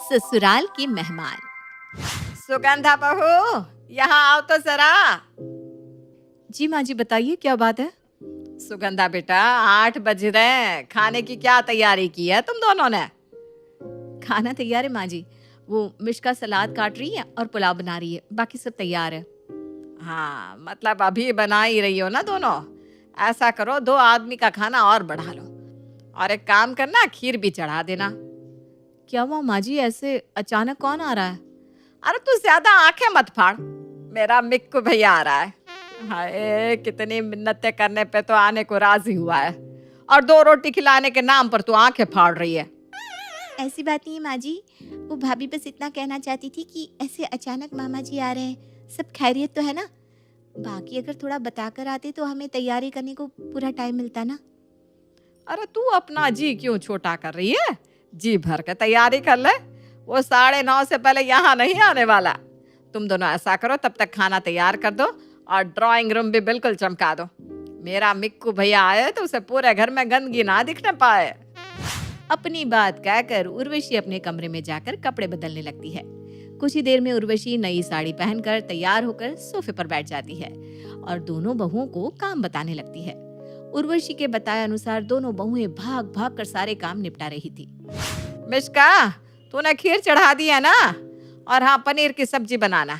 ससुराल के मेहमान। सुगंधा बहू, यहाँ आओ तो जरा। जी माँ जी, बताइए क्या बात है। सुगंधा बेटा, 8 बज रहे हैं, खाने की क्या तैयारी की है तुम दोनों ने? खाना तैयार है माँ जी। वो मिष्का सलाद काट रही है और पुलाव बना रही है, बाकी सब तैयार है। हाँ, मतलब अभी बना ही रही हो ना दोनों। ऐसा करो, 2 आदमी का खाना और बढ़ा लो, और एक काम करना, खीर भी चढ़ा देना। क्या हुआ माँ जी, ऐसे अचानक कौन आ रहा है? अरे तू ज्यादा आंखें मत फाड़, मेरा मिक्कू भैया आ रहा है। हाय, कितनी मिन्नतें करने पे तो आने को राजी हुआ है, और 2 रोटी खिलाने के नाम पर तू आंखें फाड़ रही है। ऐसी बात नहीं है माँ जी, वो भाभी बस इतना कहना चाहती थी कि ऐसे अचानक मामा जी आ रहे हैं, सब खैरियत तो है ना। बाकी अगर थोड़ा बताकर आते तो हमें तैयारी करने को पूरा टाइम मिलता ना। अरे तू अपना जी क्यों छोटा कर रही है? जी भर के तैयारी कर ले, वो 9:30 से पहले यहाँ नहीं आने वाला। तुम दोनों ऐसा करो, तब तक खाना तैयार कर दो और ड्राइंग रूम भी बिल्कुल चमका दो। मेरा मिक्कू भैया आए तो उसे पूरे घर में गंदगी ना दिखने पाए। अपनी बात कहकर उर्वशी अपने कमरे में जाकर कपड़े बदलने लगती है। कुछ ही देर में उर्वशी नई साड़ी पहनकर तैयार होकर सोफे पर बैठ जाती है और दोनों बहुओं को काम बताने लगती है। उर्वशी के बताए अनुसार दोनों बहुएं भाग भाग कर सारे काम निपटा रही थी। मिष्का, तूने खीर चढ़ा दी है ना? और हाँ, पनीर की सब्जी बनाना।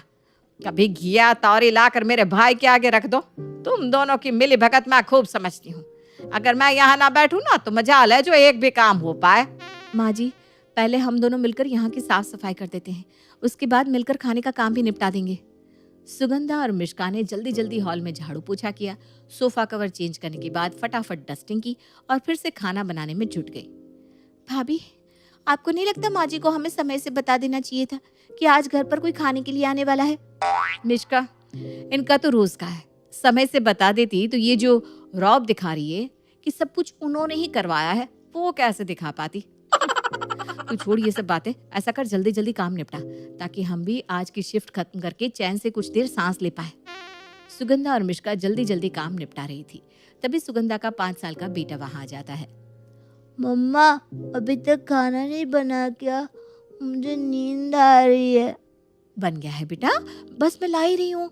कभी घिया तौरी लाकर मेरे भाई के आगे रख दो। तुम दोनों की मिली भगत मैं खूब समझती हूँ। अगर मैं यहाँ ना बैठूं ना तो मजाल है जो एक भी काम हो पाए। माँ जी, पहले हम दोनों मिलकर यहाँ की साफ सफाई कर देते हैं, उसके बाद मिलकर खाने का काम भी निपटा देंगे। सुगंधा और मिष्का ने जल्दी जल्दी हॉल में झाड़ू पोछा किया, सोफा कवर चेंज करने के बाद फटाफट डस्टिंग की और फिर से खाना बनाने में जुट गई। भाभी, आपको नहीं लगता माँ जी को हमें समय से बता देना चाहिए था कि आज घर पर कोई खाने के लिए आने वाला है? मिष्का, इनका तो रोज का है। समय से बता देती तो ये जो रौब दिखा रही है कि सब कुछ उन्होंने ही करवाया है, वो कैसे दिखा पाती? तू छोड़ ये सब बातें, ऐसा कर जल्दी जल्दी काम निपटा ताकि हम भी आज की शिफ्ट खत्म करके चैन से कुछ देर सांस ले पाए। सुगंधा और मिष्का जल्दी जल्दी काम निपटा रही थी। तभी सुगंधा का 5 साल का बेटा वहां आ जाता है। मम्मा, अभी तक खाना नहीं बना क्या? मुझे नींद आ रही है। बन गया है बेटा, बस मैं ला ही रही हूँ।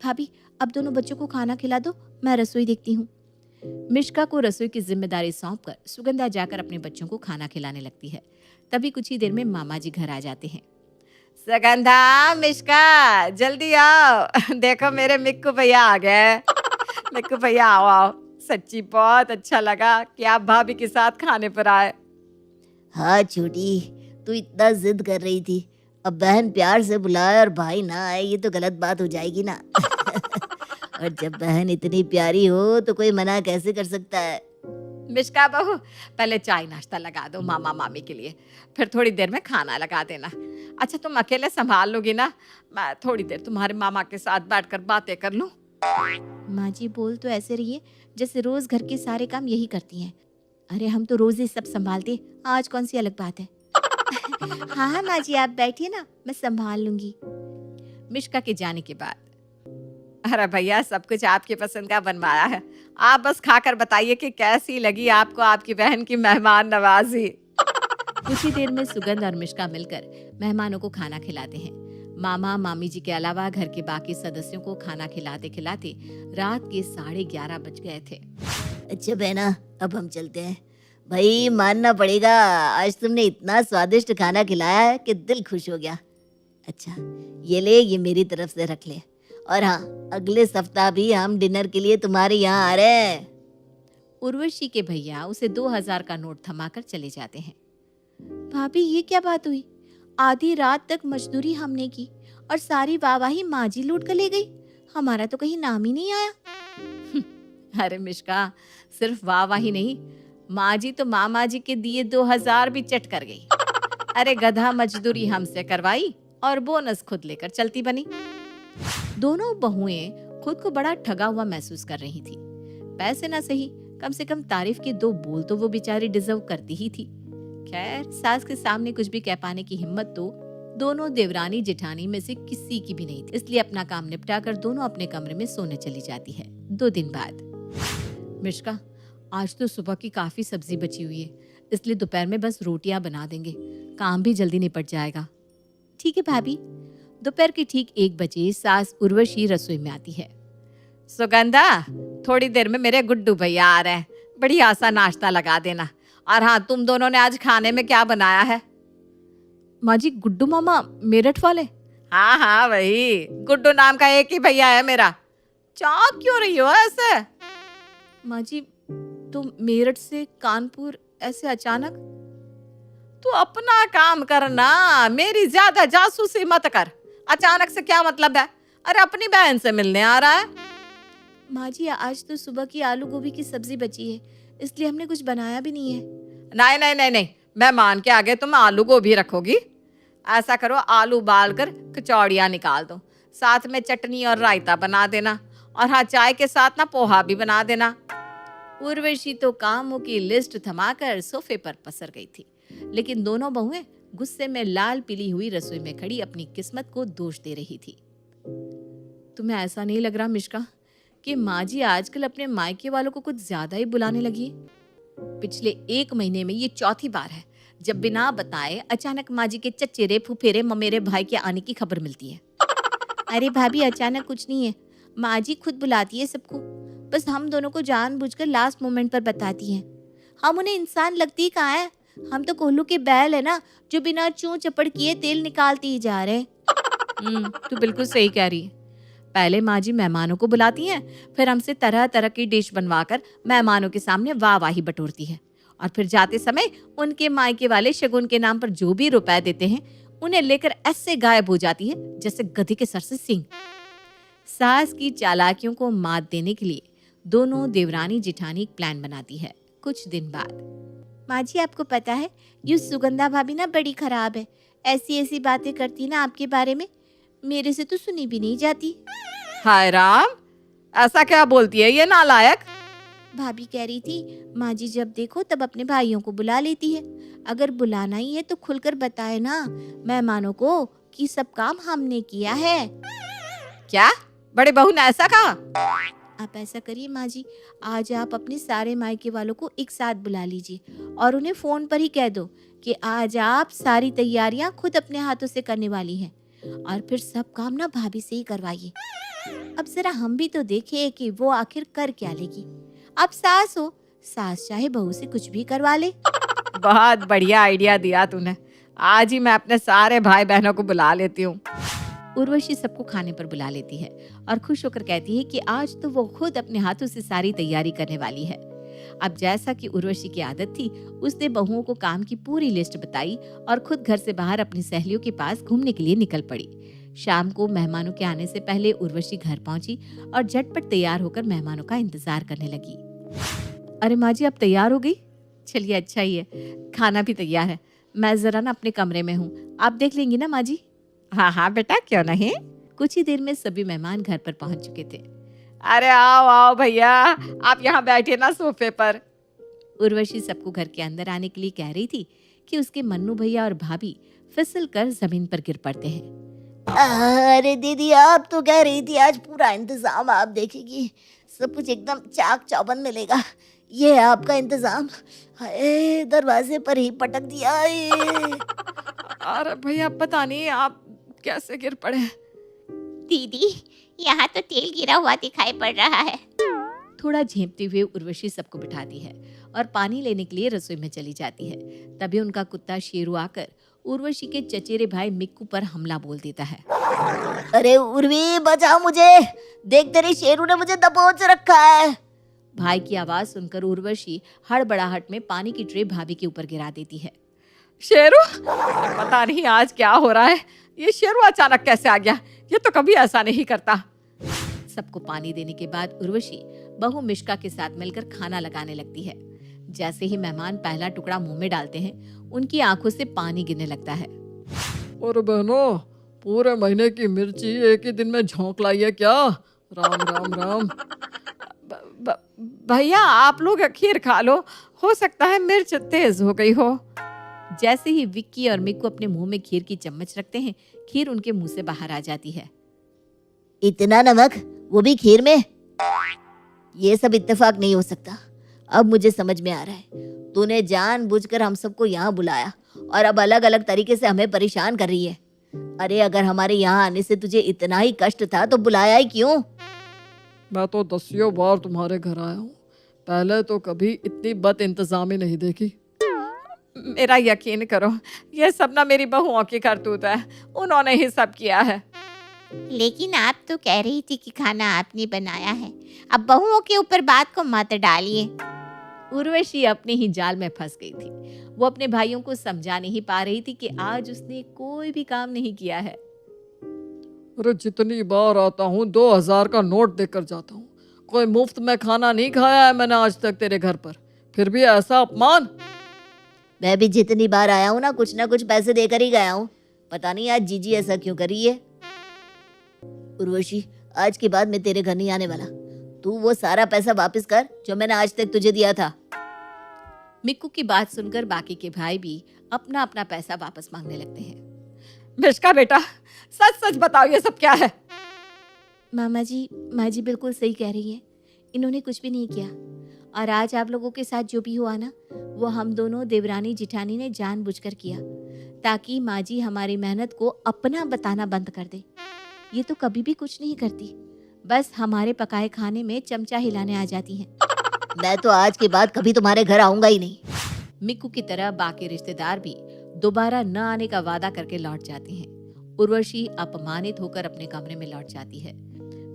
भाभी, अब दोनों बच्चों को खाना खिला दो, मैं रसोई देखती हूँ। मिष्का को रसोई की जिम्मेदारी सौंपकर सुगंधा जाकर अपने बच्चों को खाना खिलाने लगती है। तभी कुछ ही देर में मामा जी घर आ जाते हैं। सुगंधा, मिष्का, जल्दी आओ। देखो मेरे मिक्कू भैया आ गए। मिक्कू भैया, आओ आओ। सच्ची बहुत अच्छा लगा कि आप भाभी के साथ खाने पर आए। हाँ छोटी, तू इतना जिद कर रही थी, अब बहन प्यार से बुलाए और भाई ना आए, ये तो गलत बात हो जाएगी ना। और जब बहन इतनी प्यारी हो तो कोई मना कैसे कर सकता है? मिष्का बहू, पहले चाय नाश्ता लगा दो मामा मामी के लिए, फिर थोड़ी देर में खाना लगा देना। अच्छा, तुम अकेले संभाल लोगी ना? मैं थोड़ी देर तुम्हारे मामा के साथ बैठकर बातें कर लूं। माँ जी, बोल तो ऐसे रही है जैसे रोज घर के सारे काम यही करती हैं। अरे हम तो रोज ही सब संभालते, आज कौन सी अलग बात है। हाँ हाँ माँ जी, आप बैठिए ना, मैं संभाल लूंगी। मिष्का के जाने के बाद, अरे भैया, सब कुछ आपकी पसंद का बनवाया है, आप बस खाकर बताइए कि कैसी लगी आपको आपकी बहन की मेहमान नवाजी। कुछ ही देर में सुगंध और मिष्का मिलकर मेहमानों को खाना खिलाते हैं। मामा मामी जी के अलावा घर के बाकी सदस्यों को खाना खिलाते खिलाते रात के 11:30 बज गए थे। अच्छा बहना, अब हम चलते हैं। भाई मानना पड़ेगा, आज तुमने इतना स्वादिष्ट खाना खिलाया है कि दिल खुश हो गया। अच्छा, ये ले, ये मेरी तरफ से रख ले। और हाँ, अगले सप्ताह भी हम डिनर के लिए तुम्हारे यहाँ आ रहे हैं। उर्वशी के भैया उसे 2000 का नोट थमाकर चले जाते हैं। भाभी, ये क्या बात हुई? आधी रात तक मजदूरी हमने की और सारी वाहवाही माँ जी लूट कर ले गई, हमारा तो कहीं नाम ही नहीं आया। अरे मिष्का, सिर्फ वाह ही नहीं, माँ जी तो मामा जी के दिए 2000 भी चट कर गई। अरे गधा, मजदूरी हमसे करवाई और बोनस खुद लेकर चलती बनी। दोनों बहुएं खुद को बड़ा ठगा हुआ महसूस कर रही थी। पैसे ना सही, कम से कम तारीफ के 2 बोल तो वो बेचारी डिजर्व करती ही थी। खैर, सास के सामने कुछ भी कह पाने की हिम्मत तो दोनों देवरानी जेठानी में से किसी की भी नहीं थी। इसलिए अपना काम निपटाकर दोनों अपने कमरे में सोने चली जाती है। 2 दिन बाद, मिष्का, आज तो सुबह की काफी सब्जी बची हुई है, इसलिए दोपहर में बस रोटियां बना देंगे, काम भी जल्दी निपट जाएगा। ठीक है भाभी। दोपहर के ठीक 1 बजे सास उर्वशी रसोई में आती है। सुगंधा, थोड़ी देर में मेरे गुड्डू भैया आ रहे हैं, बढ़िया सा नाश्ता लगा देना। और हाँ, तुम दोनों ने आज खाने में क्या बनाया है? माँ जी, गुड्डू मामा मेरठ वाले? हाँ हाँ, वही। गुड्डू नाम का एक ही भैया है मेरा। चौंक क्यों रही हो ऐसे? माँ जी, तो मेरठ से कानपुर ऐसे अचानक? तू अपना काम करना, मेरी ज्यादा जासूसी मत कर। अचानक से क्या मतलब है? अरे अपनी बहन से मिलने आ रहा है। माँ जी, आज तो सुबह की आलू गोभी की सब्जी बची है, इसलिए हमने कुछ बनाया भी नहीं है। नहीं नहीं नहीं नहीं, मेहमान के आगे तुम आलू गोभी रखोगी? ऐसा करो, आलू उबाल कर कचौड़ियाँ निकाल दो, साथ में चटनी और रायता बना देना। और हाँ, चाय के साथ ना पोहा भी बना देना। उर्वशी तो कामों की लिस्ट थमाकर सोफे पर पसर गई थी, लेकिन दोनों बहुएं गुस्से में लाल पीली हुई रसोई में खड़ी अपनी किस्मत को दोष दे रही थी। तुम्हें ऐसा नहीं लग रहा मिश्का कि माँ जी आजकल अपने मायके वालों को कुछ ज्यादा ही बुलाने लगी है? पिछले 1 महीने में ये चौथी बार है जब बिना बताए अचानक माँ जी के चचेरे फुफेरे ममेरे भाई के आने की खबर मिलती है। अरे भाभी, अचानक कुछ नहीं है, माँ जी खुद बुलाती है सबको, बस हम दोनों को जानबूझकर लास्ट मोमेंट पर बताती हैं। हम उन्हें इंसान लगती कहाँ है, हम तो कोल्हू के बैल है ना, जो बिना चूं चपड़ किए तेल निकालते ही जा रहे हैं। तू बिल्कुल सही कह रही है। पहले माँ जी मेहमानों को बुलाती हैं, फिर हमसे तरह तरह की डिश बनवाकर मेहमानों के सामने वाहवाही बटोरती है, और फिर जाते समय उनके मायके वाले शगुन के नाम पर जो भी रुपए देते हैं उन्हें लेकर ऐसे गायब हो जाती है जैसे गधे के सर से सींग। सास की चालाकियों को मात देने के लिए दोनों देवरानी जिठानी एक प्लान बनाती है। कुछ दिन बाद, माँ जी आपको पता है, ये सुगंधा भाभी ना बड़ी खराब है, ऐसी ऐसी बातें करती ना आपके बारे में, मेरे से तो सुनी भी नहीं जाती। हाय राम, ऐसा क्या बोलती है ये नालायक? भाभी कह रही थी माँ जी जब देखो तब अपने भाइयों को बुला लेती है, अगर बुलाना ही है तो खुलकर बताए ना मेहमानों को कि सब काम हमने किया है। क्या बड़े बहू ने ऐसा कहा? आप ऐसा करिए माँ जी, आज आप अपने सारे मायके वालों को एक साथ बुला लीजिए और उन्हें फोन पर ही कह दो कि आज आप सारी तैयारियां खुद अपने हाथों से करने वाली हैं, और फिर सब काम ना भाभी से ही करवाइए। अब जरा हम भी तो देखें कि वो आखिर कर क्या लेगी। आप सास हो, सास चाहे बहू से कुछ भी करवा ले। बहुत बढ़िया आइडिया दिया तूने, आज ही मैं अपने सारे भाई बहनों को बुला लेती हूँ। उर्वशी सबको खाने पर बुला लेती है और खुश होकर कहती है कि आज तो वो खुद अपने हाथों से सारी तैयारी करने वाली है। अब जैसा कि उर्वशी की आदत थी, उसने बहुओं को काम की पूरी लिस्ट बताई और खुद घर से बाहर अपनी सहेलियों के पास घूमने के लिए निकल पड़ी। शाम को मेहमानों के आने से पहले उर्वशी घर पहुंची और झटपट तैयार होकर मेहमानों का इंतजार करने लगी। अरे माँ जी, आप तैयार हो गई? चलिए अच्छा ही है, खाना भी तैयार है, मैं जरा ना अपने कमरे में हूँ, आप देख लेंगी ना माँ जी? हाँ हाँ बेटा, क्यों नहीं। कुछ ही देर में सभी मेहमान घर पर पहुंच चुके थे। अरे आओ आओ भैया, आप यहाँ बैठे ना सोफे पर। उर्वशी सबको घर के अंदर आने के लिए कह रही थी कि उसके मन्नू भैया और भाभी फिसल कर जमीन पर गिर पड़ते हैं। अरे दीदी, आप तो कह रही थी आज पूरा इंतजाम आप देखेगी, सब कुछ एकदम चाक चौबंद मिलेगा, ये है आपका इंतजाम। हाय, दरवाजे पर ही पटक दिया। अरे भैया, पता नहीं आप कैसे गिर पड़े। दीदी, यहाँ तो तेल गिरा हुआ दिखाई पड़ रहा है। थोड़ा झेंपते हुए उर्वशी सबको बिठाती है और पानी लेने के लिए रसोई में चली जाती है। तभी उनका कुत्ता शेरू आकर उर्वशी के चचेरे भाई मिक्कू पर हमला बोल देता है। अरे उर्वी, बचाओ मुझे, देख तेरे शेरू ने मुझे दबोच रखा है। भाई की आवाज सुनकर उर्वशी हड़बड़ाहट में पानी की ट्रे भाभी के ऊपर गिरा देती है। शेरू, पता नहीं आज क्या हो रहा है, ये शेरू अचानक कैसे आ गया, ये तो कभी ऐसा नहीं करता। सबको पानी देने के बाद उर्वशी बहू मिश्का के साथ मिलकर खाना लगाने लगती है। जैसे ही मेहमान पहला टुकड़ा मुंह में डालते हैं, उनकी आंखों से पानी गिरने लगता है। और बहनों, पूरे महीने की मिर्ची एक ही दिन में झोंक लाई है क्या? राम राम राम। भैया, आप लोग खीर खा लो, हो सकता है मिर्च तेज हो गई हो। जैसे ही विक्की और मिक्कू अपने मुंह में खीर की चम्मच रखते हैं, खीर उनके मुंह से बाहर आ जाती है। इतना नमक, वो भी खीर में? ये सब इत्तेफाक नहीं हो सकता। अब मुझे समझ में आ रहा है, तूने जानबूझकर हम सबको यहाँ बुलाया और अब अलग अलग तरीके से हमें परेशान कर रही है। अरे अगर हमारे यहाँ आने से तुझे इतना ही कष्ट था तो बुलाया ही क्यों? मैं तो दसियों बार तुम्हारे घर आया हूँ, पहले तो कभी इतनी बद इंतजामी नहीं देखी। मेरा यकीन करो, ये सब ना मेरी बहुओं की करतूत है, उन्होंने ही सब किया है। लेकिन आप तो कह रही थी कि खाना आपने बनाया है, अब बहुओं के ऊपर बात को मत डालिए। उर्वशी अपने ही जाल में फंस गई थी। वो अपने भाइयों को समझा नहीं पा रही थी कि आज उसने कोई भी काम नहीं किया है। अरे जितनी बार आता हूँ 2000 का नोट देकर जाता हूँ, कोई मुफ्त में खाना नहीं खाया है मैंने आज तक तेरे घर पर, फिर भी ऐसा अपमान। मैं भी जितनी बार आया हूँ ना कुछ पैसे देकर ही गया हूँ। पता नहीं आज जीजी ऐसा क्यों कर रही है। उर्वशी, आज के बाद मैं तेरे घर नहीं आने वाला। तू वो सारा पैसा वापस कर जो मैंने आज तक तुझे दिया था। मिक्कू की बात सुनकर बाकी के भाई भी अपना अपना पैसा वापस मांगने लगते हैं। मिश्का बेटा, सच सच बताओ ये सब क्या है? माँ जी बिल्कुल सही कह रही है, इन्होंने कुछ भी नहीं किया। और आज आप लोगों के साथ जो भी हुआ ना, वो हम दोनों देवरानी जिठानी ने जानबूझकर किया, ताकि माँ जी हमारी मेहनत को अपना बताना बंद कर दे। ये तो कभी भी कुछ नहीं करती, बस हमारे पकाए खाने में चमचा हिलाने आ जाती हैं। मैं तो आज के बाद कभी तुम्हारे घर आऊंगा ही नहीं। मिक्कू की तरह बाकी रिश्तेदार भी दोबारा न आने का वादा करके लौट जाते हैं। उर्वशी अपमानित होकर अपने कमरे में लौट जाती है।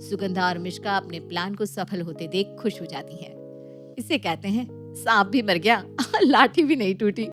सुगंधा और मिश्का अपने प्लान को सफल होते देख खुश हो जाती हैं। इसे कहते हैं सांप भी मर गया, लाठी भी नहीं टूटी।